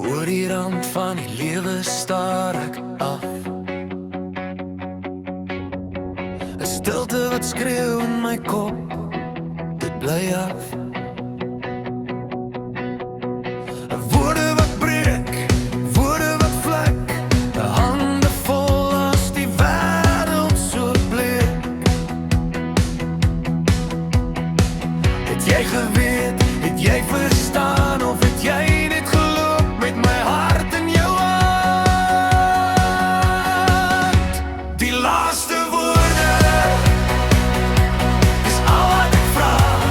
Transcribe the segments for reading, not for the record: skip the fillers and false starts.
Oor die rand van die lewe staar ek af. 'n Stilte wat skreeu in my kop, dit bly af. Woorde wat breek, woorde wat vlek, hande vol as die wêreld so bleek. Het jy geweet, het jy verstaan, of het jy net geloop met my hart in jou hand? Die laaste woorde is al wat ek vraag.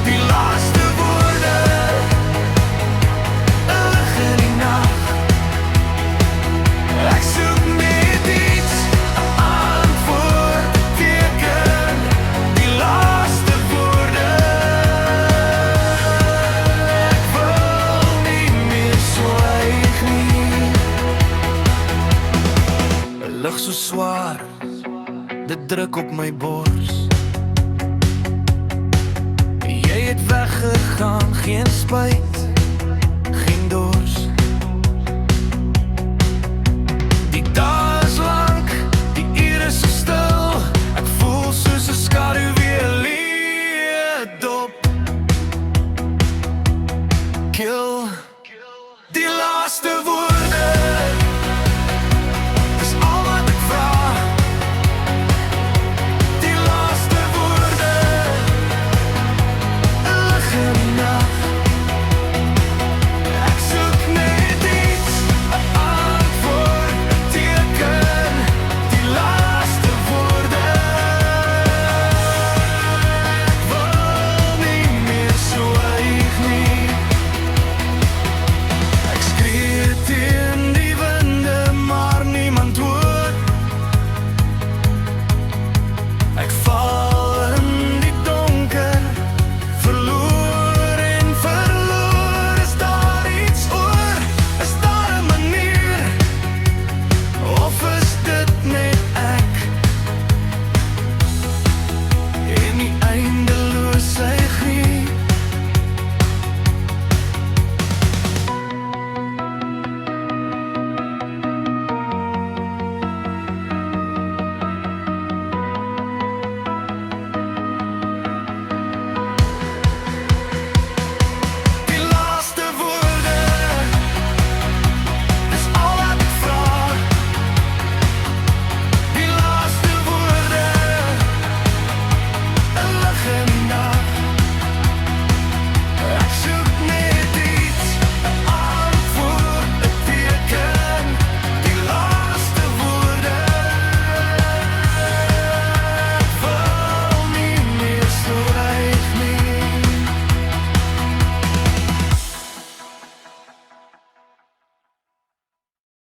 Die laaste woorde lig in die nag. Ek soek net iets, 'n antwoord, 'n teken. Die laaste woorde. Ek wil nie meer swyg nie. 'n Lug so swaar, dit druk op my bors. Jy het weggegaan, geen spyt.